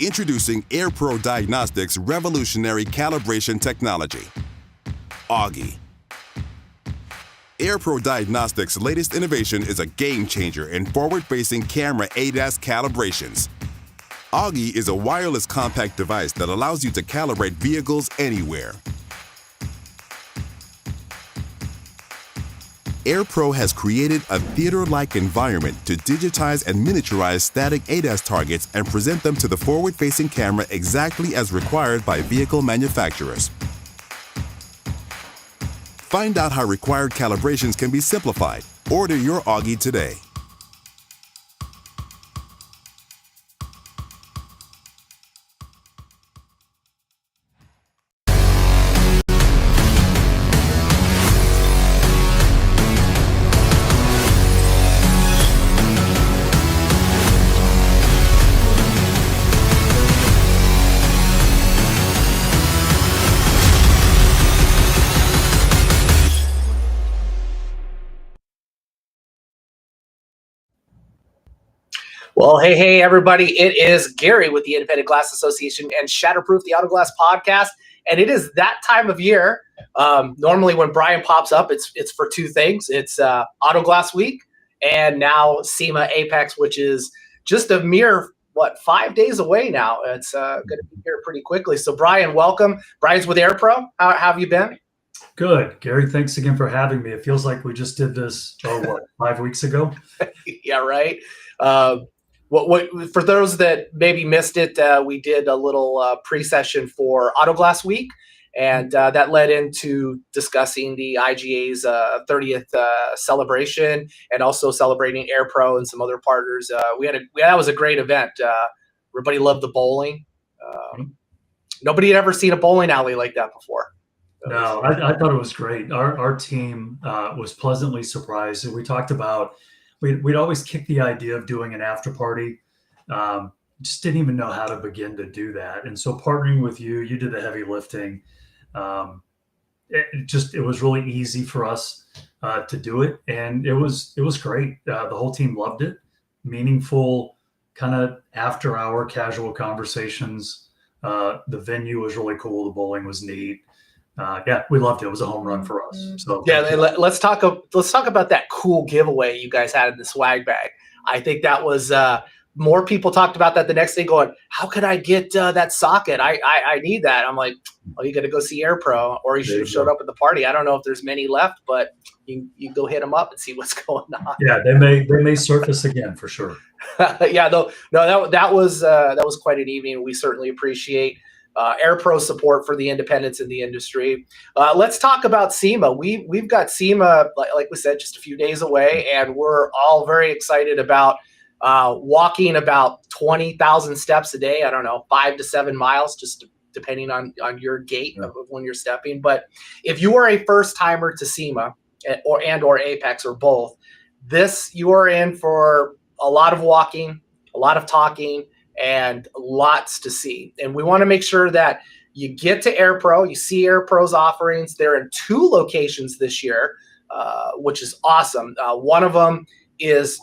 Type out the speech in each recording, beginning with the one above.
Introducing AirPro Diagnostics' revolutionary calibration technology. AEGIS. AirPro Diagnostics' latest innovation is a game changer in forward-facing camera ADAS calibrations. AEGIS is a wireless compact device that allows you to calibrate vehicles anywhere. AirPro has created a theater-like environment to digitize and miniaturize static ADAS targets and present them to the forward-facing camera exactly as required by vehicle manufacturers. Find out how required calibrations can be simplified. Order your AEGIS today. Well, hey, everybody. It is Gary with the Independent Glass Association and Shatterproof, the Auto Glass podcast. And it is that time of year. Normally when Brian pops up, it's for two things. It's Auto Glass Week and now SEMA AAPEX, which is just a mere, 5 days away now. It's going to be here pretty quickly. So, Brian, welcome. Brian's with AirPro. How have you been? Good. Gary, thanks again for having me. It feels like we just did this, 5 weeks ago? Yeah, right. For those that maybe missed it, we did a little pre-session for Auto Glass Week, and that led into discussing the IGA's 30th celebration, and also celebrating AirPro and some other partners. That was a great event. Everybody loved the bowling. Nobody had ever seen a bowling alley like that before. No, I thought it was great. Our team was pleasantly surprised. We talked about we'd always kick the idea of doing an after party. Just didn't even know how to begin to do that. And so partnering with you did the heavy lifting. It was really easy for us to do it. And it was great. The whole team loved it. Meaningful kind of after hour casual conversations. The venue was really cool. The bowling was neat. We loved it. It was a home run for us. So let's talk about that cool giveaway you guys had in the swag bag. I think that was more people talked about that the next day, going, "How could I get that socket? I need that." I'm like, "Well, you got to go see AirPro, or you should have showed up at the party." I don't know if there's many left, but you go hit them up and see what's going on. Yeah, they may surface again for sure. That was quite an evening. We certainly appreciate AirPro support for the independents in the industry. Let's talk about SEMA. We've got SEMA, like we said, just a few days away, and we're all very excited about walking about 20,000 steps a day. I don't know, 5 to 7 miles, just depending on your gait of when you're stepping. But if you are a first timer to SEMA or AAPEX or both, you are in for a lot of walking, a lot of talking, and lots to see. And we want to make sure that you get to AirPro, you see AirPro's offerings. They're in 2 locations this year, which is awesome. One of them is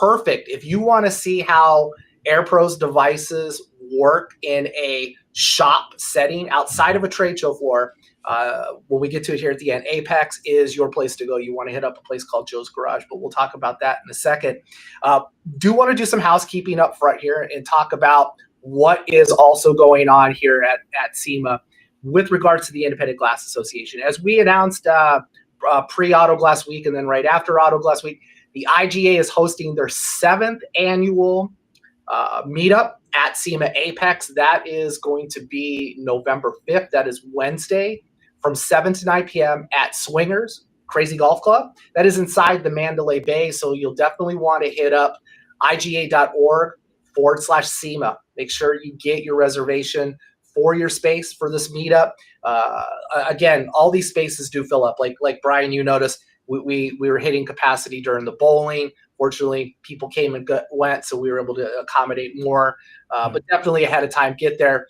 perfect if you want to see how AirPro's devices work in a shop setting outside of a trade show floor. When we get to it here at the end, AAPEX is your place to go. You want to hit up a place called Joe's Garage, but we'll talk about that in a second. Do want to do some housekeeping up front here and talk about what is also going on here at SEMA with regards to the Independent Glass Association. As we announced pre-Auto Glass Week and then right after Auto Glass Week, the IGA is hosting their 7th annual meetup at SEMA AAPEX. That is going to be November 5th. That is Wednesday from 7 to 9 p.m. at Swingers Crazy Golf Club. That is inside the Mandalay Bay, so you'll definitely want to hit up iga.org/SEMA. Make sure you get your reservation for your space for this meetup. Again, all these spaces do fill up. Like Brian, you noticed, we were hitting capacity during the bowling. Fortunately, people came and went, so we were able to accommodate more. But definitely ahead of time, get there.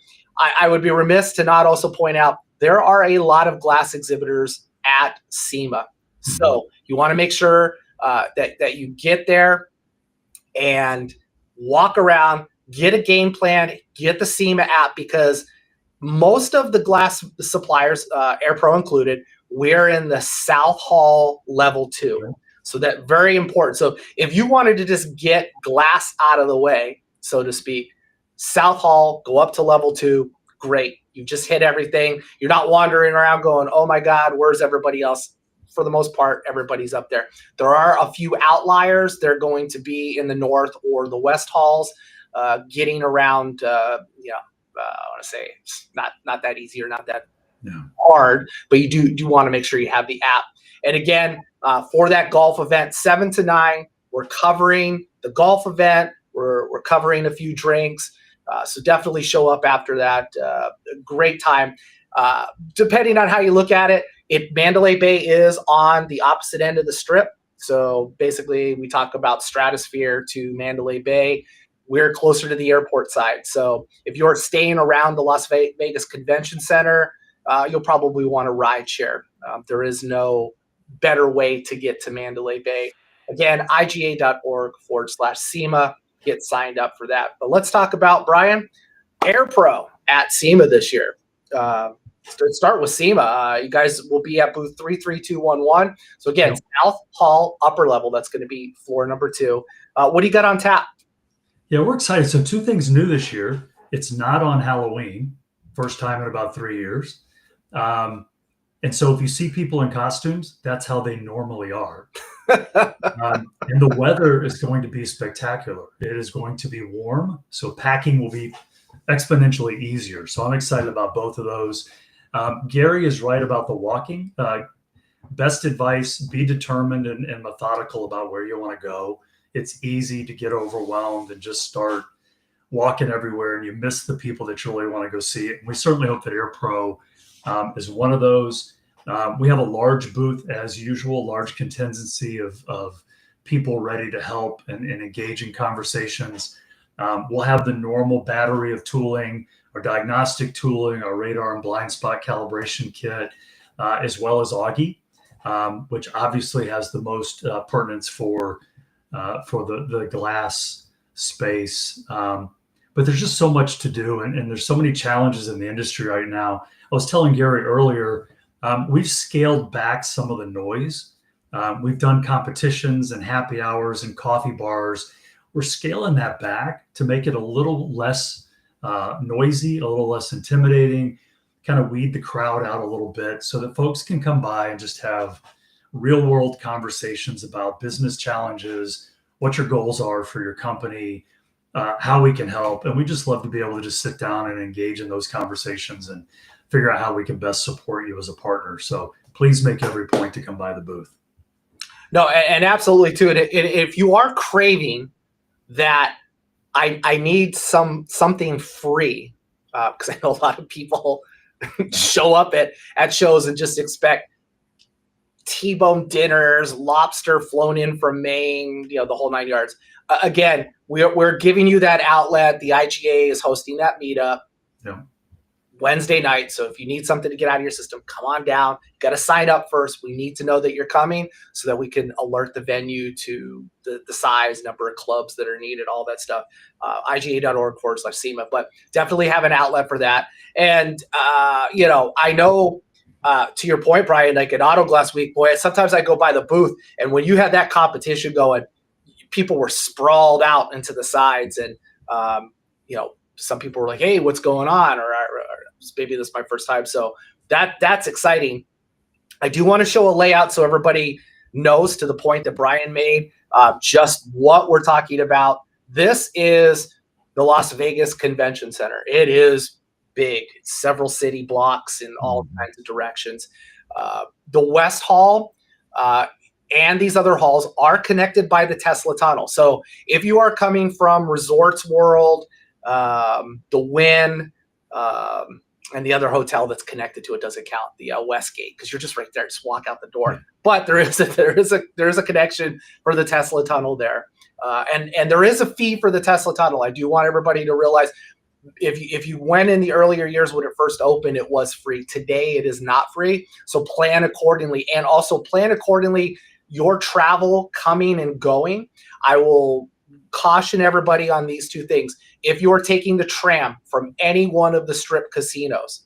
I would be remiss to not also point out there are a lot of glass exhibitors at SEMA. So you want to make sure that you get there and walk around, get a game plan, get the SEMA app, because most of the glass suppliers, AirPro included, we're in the South Hall level 2. So that very important. So if you wanted to just get glass out of the way, so to speak, South Hall, go up to level 2, great. You just hit everything. You're not wandering around going, oh my God, where's everybody else? For the most part, everybody's up there. There are a few outliers. They're going to be in the North or the West halls, getting around, I want to say it's not that easy or not that hard, but you do want to make sure you have the app. And again, for that golf event, 7 to 9, we're covering the golf event. We're covering a few drinks. So definitely show up after that. Great time. Depending on how you look at it, Mandalay Bay is on the opposite end of the strip. So basically, we talk about Stratosphere to Mandalay Bay. We're closer to the airport side. So if you're staying around the Las Vegas Convention Center, you'll probably want to ride share. There is no better way to get to Mandalay Bay. Again, iga.org/SEMA. Get signed up for that. But let's talk about, Brian, AirPro at SEMA this year. Let's start with SEMA. You guys will be at booth 33211. So again, South Hall, upper level. That's going to be floor number 2. What do you got on tap? Yeah, we're excited. So 2 things new this year. It's not on Halloween. First time in about 3 years. And so if you see people in costumes, that's how they normally are. And the weather is going to be spectacular. It is going to be warm. So packing will be exponentially easier. So I'm excited about both of those. Gary is right about the walking. Best advice, be determined and methodical about where you want to go. It's easy to get overwhelmed and just start walking everywhere, and you miss the people that you really want to go see. And we certainly hope that AirPro is one of those. We have a large booth, as usual, large contingency of people ready to help and engage in conversations. We'll have the normal battery of tooling, our diagnostic tooling, our radar and blind spot calibration kit, as well as AEGIS, which obviously has the most pertinence for the glass space. But there's just so much to do, and there's so many challenges in the industry right now. I was telling Gary earlier, we've scaled back some of the noise. We've done competitions and happy hours and coffee bars. We're scaling that back to make it a little less noisy, a little less intimidating, kind of weed the crowd out a little bit so that folks can come by and just have real world conversations about business challenges, what your goals are for your company, how we can help. And we just love to be able to just sit down and engage in those conversations and figure out how we can best support you as a partner. So please make every point to come by the booth. No, and absolutely too. And if you are craving that, I need something free, because I know a lot of people show up at shows and just expect T-bone dinners, lobster flown in from Maine, the whole 9 yards. Again, we're giving you that outlet. The IGA is hosting that meetup Wednesday night. So if you need something to get out of your system, come on down. You got to sign up first. We need to know that you're coming so that we can alert the venue to the size, number of clubs that are needed, all that stuff. IGA.org/SEMA, but definitely have an outlet for that. And, I know, to your point, Brian, like at Auto Glass Week, boy, sometimes I go by the booth, and when you had that competition going, people were sprawled out into the sides, and some people were like, "Hey, what's going on?" Or maybe this is my first time, so that's exciting. I do want to show a layout so everybody knows, to the point that Brian made, just what we're talking about. This is the Las Vegas Convention Center. It is big. It's several city blocks in all kinds of directions. The West Hall and these other halls are connected by the Tesla tunnel. So if you are coming from Resorts World, the Wynn, and the other hotel that's connected to it doesn't count, the Westgate, because you're just right there. Just walk out the door. But there is a connection for the Tesla tunnel there, and there is a fee for the Tesla tunnel. I do want everybody to realize, if you went in the earlier years when it first opened, it was free. Today it is not free. So plan accordingly, and also plan accordingly your travel coming and going. I will caution everybody on these two things. if you are taking the tram from any one of the strip casinos,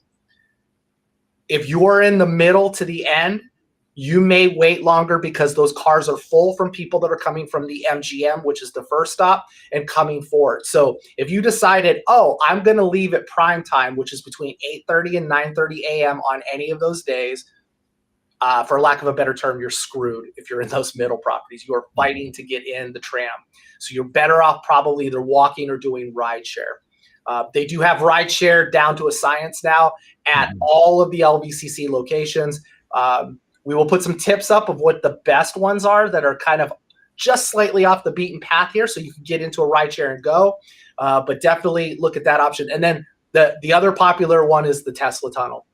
if you are in the middle to the end, you may wait longer because those cars are full from people that are coming from the MGM, which is the first stop, and coming forward. So if you decided, oh, I'm going to leave at prime time, which is between 8:30 and 9:30 a.m. on any of those days, for lack of a better term, you're screwed if you're in those middle properties. You are fighting to get in the tram. So you're better off probably either walking or doing rideshare. They do have rideshare down to a science now at all of the LVCC locations. We will put some tips up of what the best ones are that are kind of just slightly off the beaten path here, so you can get into a rideshare and go. But definitely look at that option. And then the other popular one is the Tesla tunnel.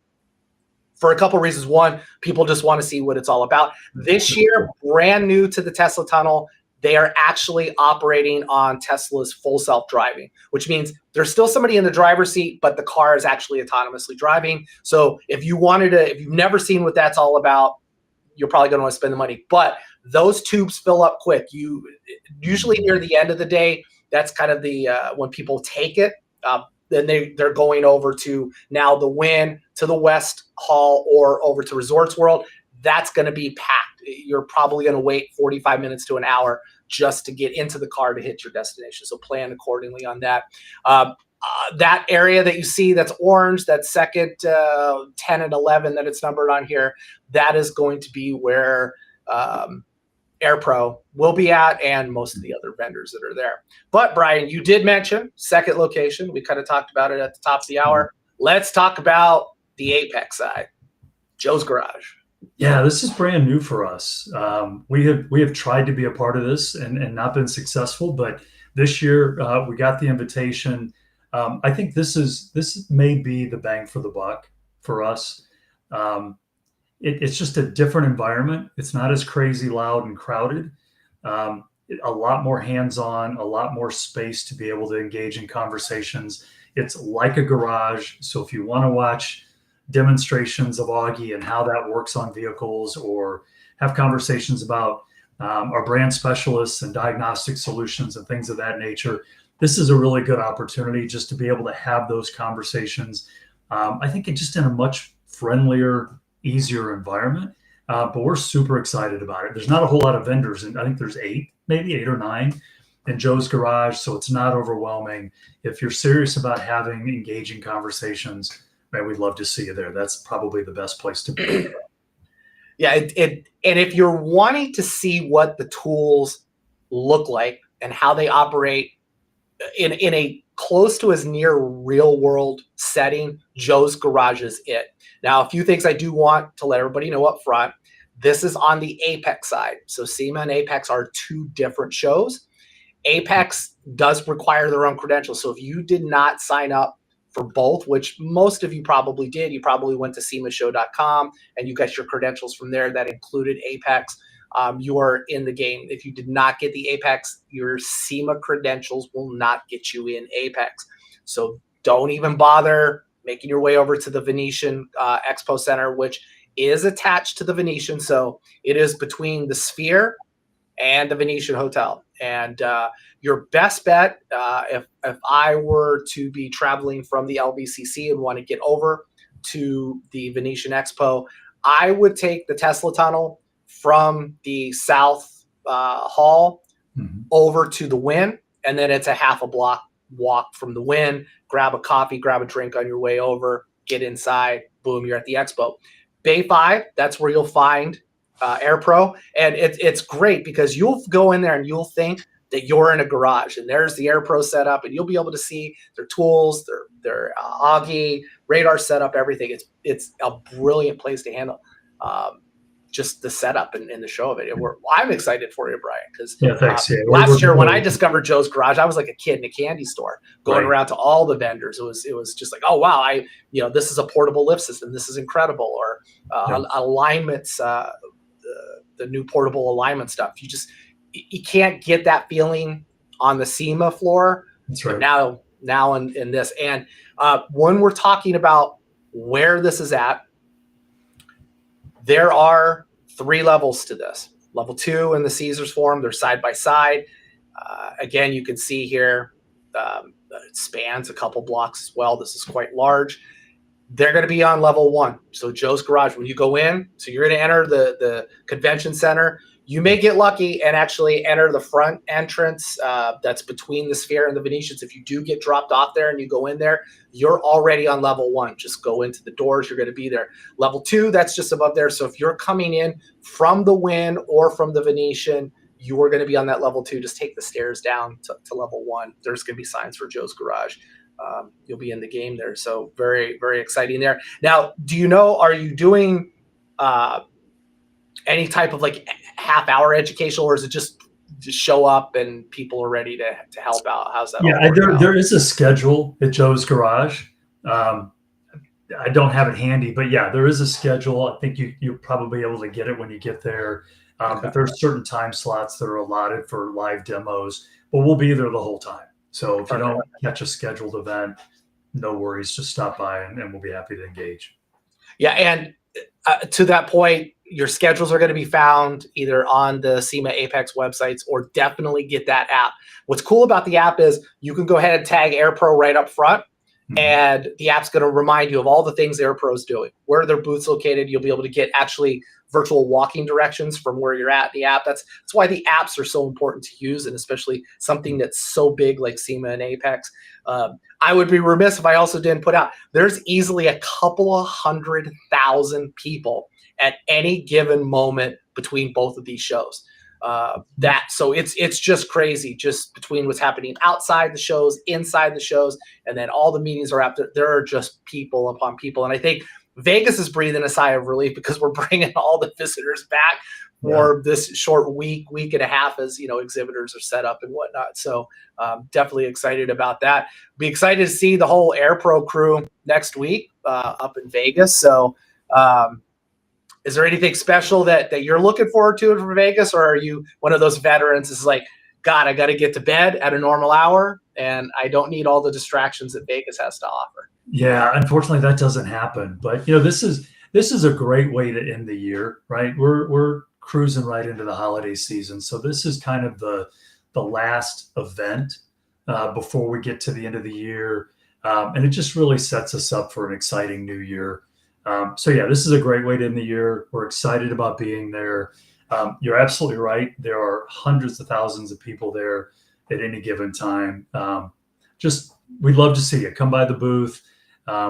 For a couple of reasons. One, people just want to see what it's all about. This year, brand new to the Tesla tunnel, they are actually operating on Tesla's full self-driving, which means there's still somebody in the driver's seat, but the car is actually autonomously driving. So if you've never seen what that's all about, you're probably going to want to spend the money. But those tubes fill up quick. Usually near the end of the day, that's kind of the when people take it. Then they're going over to now the Wynn, to the West Hall, or over to Resorts World. That's going to be packed. You're probably going to wait 45 minutes to an hour just to get into the car to hit your destination. So plan accordingly on that. That area that you see that's orange, that second 10 and 11 that it's numbered on here, that is going to be where AirPro will be at, and most of the other vendors that are there. But Brian, you did mention second location. We kind of talked about it at the top of the hour. Let's talk about the AAPEX side, Joe's Garage. Yeah, this is brand new for us. We have tried to be a part of this and not been successful, but this year we got the invitation. I think this may be the bang for the buck for us. It's just a different environment. It's not as crazy loud and crowded. A lot more hands-on, a lot more space to be able to engage in conversations. It's like a garage. So if you want to watch demonstrations of Augie and how that works on vehicles, or have conversations about our brand specialists and diagnostic solutions and things of that nature, this is a really good opportunity just to be able to have those conversations. I think it's just in a much friendlier, easier environment, but we're super excited about it. There's not a whole lot of vendors, and I think there's maybe eight or nine in Joe's Garage, so it's not overwhelming. If you're serious about having engaging conversations, man, we'd love to see you there. That's probably the best place to be. Yeah, and if you're wanting to see what the tools look like and how they operate in a close to as near real world setting, Joe's Garage is it. Now, a few things I do want to let everybody know up front. This is on the AAPEX side. So SEMA and AAPEX are two different shows. AAPEX does require their own credentials. So if you did not sign up for both, which most of you probably did, you probably went to semashow.com and you got your credentials from there that included AAPEX. You are in the game. If you did not get the AAPEX, your SEMA credentials will not get you in AAPEX. So don't even bother making your way over to the Venetian Expo Center, which is attached to the Venetian. So it is between the Sphere and the Venetian Hotel. And your best bet, if I were to be traveling from the LVCC and want to get over to the Venetian Expo, I would take the Tesla tunnel from the South Hall over to the Wynn, and then it's a half a block walk from the Wynn. Grab a coffee, grab a drink on your way over, get inside, boom, you're at the expo. Bay 5, that's where you'll find AirPro, and it's great because you'll go in there and you'll think that you're in a garage, and there's the AirPro setup, and you'll be able to see their tools, their Augie, radar setup, everything. It's a brilliant place to handle just the setup and the show of it. I'm excited for you, Brian, because last year when I discovered Joe's Garage, I was like a kid in a candy store going around to all the vendors. It was just like, oh wow, this is a portable lift system. This is incredible. Or alignments, the new portable alignment stuff. You can't get that feeling on the SEMA floor. That's right. Now in this, and when we're talking about where this is at, there are 3 levels to this. Level 2 in the Caesars Forum, they're side by side. Again, you can see here It spans a couple blocks as well. This is quite large. They're going to be on level 1. So Joe's Garage, when you go in, so you're going to enter the convention center. You may get lucky and actually enter the front entrance that's between the Sphere and the Venetians. If you do get dropped off there and you go in there, you're already on level 1. Just go into the doors. You're going to be there. Level 2, that's just above there. So if you're coming in from the Wynn or from the Venetian, you are going to be on that level 2. Just take the stairs down to level 1. There's going to be signs for Joe's Garage. You'll be in the game there. So very, very exciting there. Now, do you know, are you doing any type of like half-hour education, or is it just show up and people are ready to help out? How's that? Yeah, there is a schedule at Joe's Garage. I don't have it handy, but yeah, there is a schedule. I think you'll probably be able to get it when you get there. Okay. But there's certain time slots that are allotted for live demos, but we'll be there the whole time. So if you don't catch a scheduled event, no worries, just stop by and we'll be happy to engage. Yeah, and to that point, your schedules are going to be found either on the SEMA AAPEX websites, or definitely get that app. What's cool about the app is you can go ahead and tag AirPro right up front, and the app's going to remind you of all the things AirPro is doing, where their booth's located. You'll be able to get actually virtual walking directions from where you're at in the app. That's why the apps are so important to use, and especially something that's so big like SEMA and AAPEX. I would be remiss if I also didn't put out, there's easily a couple of 100,000 people at any given moment between both of these shows. So it's just crazy, just between what's happening outside the shows, inside the shows, and then all the meetings are out there. There are just people upon people. And I think Vegas is breathing a sigh of relief because we're bringing all the visitors back for this short week and a half as, exhibitors are set up and whatnot. So definitely excited about that. Be excited to see the whole AirPro crew next week up in Vegas. So is there anything special that you're looking forward to for Vegas, or are you one of those veterans that's like, God, I got to get to bed at a normal hour and I don't need all the distractions that Vegas has to offer? Yeah, unfortunately that doesn't happen. But this is a great way to end the year, right? We're cruising right into the holiday season. So this is kind of the last event before we get to the end of the year. And it just really sets us up for an exciting new year. So yeah, this is a great way to end the year. We're excited about being there. You're absolutely right. There are hundreds of thousands of people there at any given time. We'd love to see you. Come by the booth.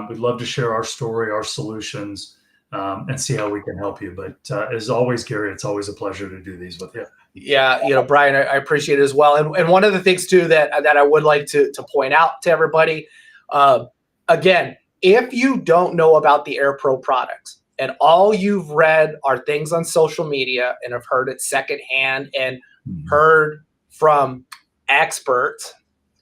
We'd love to share our story, our solutions, and see how we can help you. But as always, Gary, it's always a pleasure to do these with you. Yeah, Brian, I appreciate it as well. And one of the things too that I would like to point out to everybody, again, if you don't know about the AirPro products and all you've read are things on social media and have heard it secondhand and heard from experts,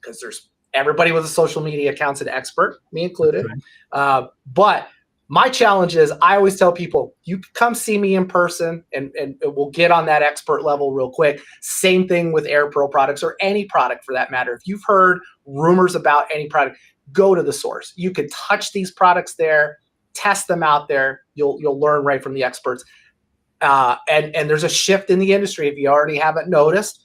because there's everybody with a social media account's an expert, me included. But my challenge is, I always tell people, you can come see me in person and we'll get on that expert level real quick. Same thing with AirPro products, or any product for that matter. If you've heard rumors about any product, go to the source. You can touch these products there, test them out there. You'll learn right from the experts. And there's a shift in the industry. If you already haven't noticed,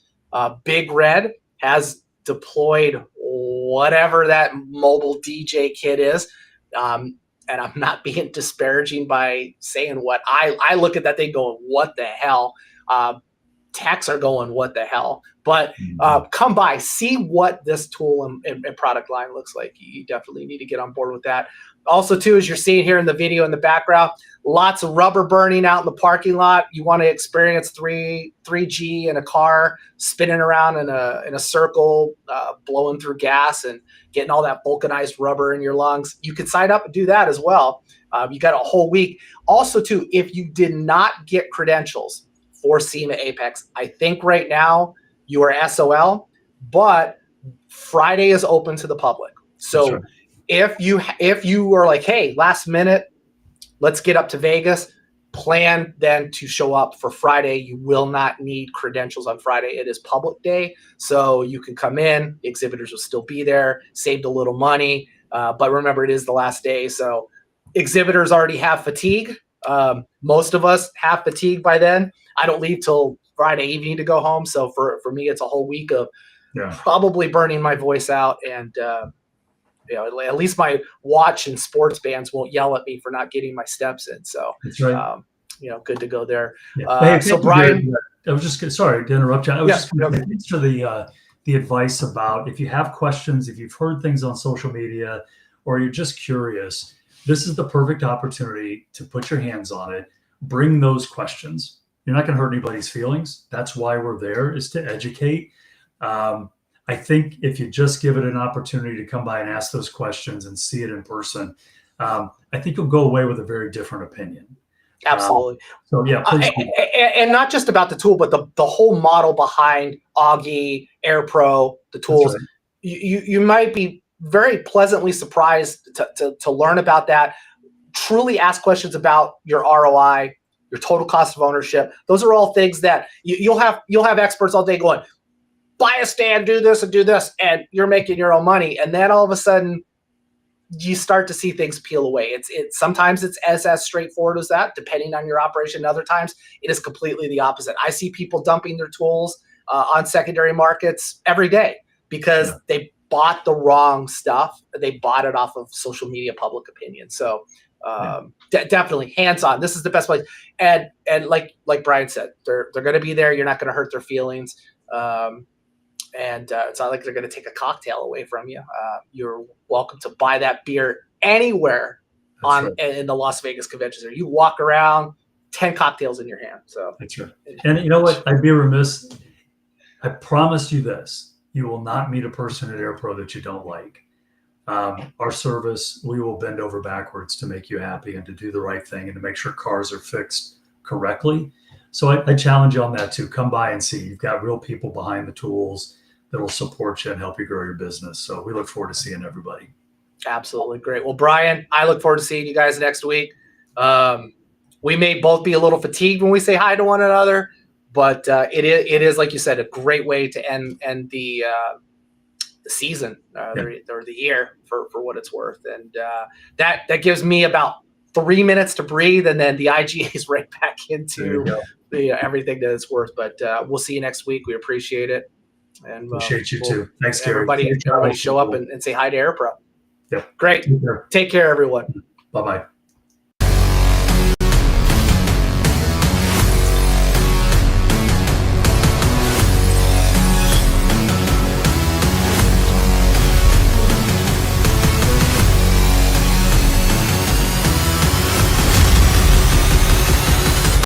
Big Red has deployed whatever that mobile DJ kit is. And I'm not being disparaging by saying what I look at that thing going, what the hell? Techs are going, what the hell? But come by, see what this tool and product line looks like. You definitely need to get on board with that. Also, too, as you're seeing here in the video in the background, lots of rubber burning out in the parking lot. You want to experience 3G in a car, spinning around in a circle, blowing through gas and getting all that vulcanized rubber in your lungs. You can sign up and do that as well. You got a whole week. Also, too, if you did not get credentials for SEMA AAPEX, I think right now you are SOL, but Friday is open to the public. So Sure. if you are like, hey, last minute, let's get up to Vegas, plan then to show up for Friday. You will not need credentials on Friday. It is public day, so you can come in. Exhibitors will still be there, saved a little money. But remember, it is the last day, so exhibitors already have fatigue. Most of us have fatigue by then. I don't leave till Friday evening to go home. So for me, it's a whole week of probably burning my voice out, and at least my watch and sports bands won't yell at me for not getting my steps in. So that's right. Good to go there. Hey, so Brian, I was just sorry to interrupt you. I was just going to okay. answer the advice about if you have questions, if you've heard things on social media, or you're just curious, this is the perfect opportunity to put your hands on it. Bring those questions. You're not going to hurt anybody's feelings. That's why we're there, is to educate. I think if you just give it an opportunity to come by and ask those questions and see it in person, I think you'll go away with a very different opinion. Absolutely. So yeah, please. And not just about the tool, but the whole model behind AEGIS, AirPro, the tools. Right. You might be very pleasantly surprised to learn about that. Truly ask questions about your ROI, your total cost of ownership. Those are all things that you'll have experts all day going, buy a stand, do this and do this, and you're making your own money. And then all of a sudden, you start to see things peel away. Sometimes it's as straightforward as that, depending on your operation. Other times it is completely the opposite. I see people dumping their tools on secondary markets every day because they bought the wrong stuff. They bought it off of social media public opinion. So definitely hands-on. This is the best place. And like Brian said, they're going to be there. You're not going to hurt their feelings. And it's not like they're going to take a cocktail away from you. You're welcome to buy that beer anywhere in the Las Vegas Convention Center. You walk around, 10 cocktails in your hand. So that's right. And you know what? I'd be remiss. I promise you this: you will not meet a person at AirPro that you don't like. Our service, we will bend over backwards to make you happy and to do the right thing and to make sure cars are fixed correctly. So I challenge you on that too. Come by and see. You've got real people behind the tools that will support you and help you grow your business. So we look forward to seeing everybody. Absolutely. Great. Well, Brian, I look forward to seeing you guys next week. We may both be a little fatigued when we say hi to one another, but it is, like you said, a great way to end the season or the year for what it's worth. And that gives me about 3 minutes to breathe, and then the IGA is right back into everything that it's worth. But we'll see you next week. We appreciate it. And appreciate you too. Thanks, Gary. Everybody show up and say hi to AirPro. Yep. Great. Take care, everyone. Bye-bye.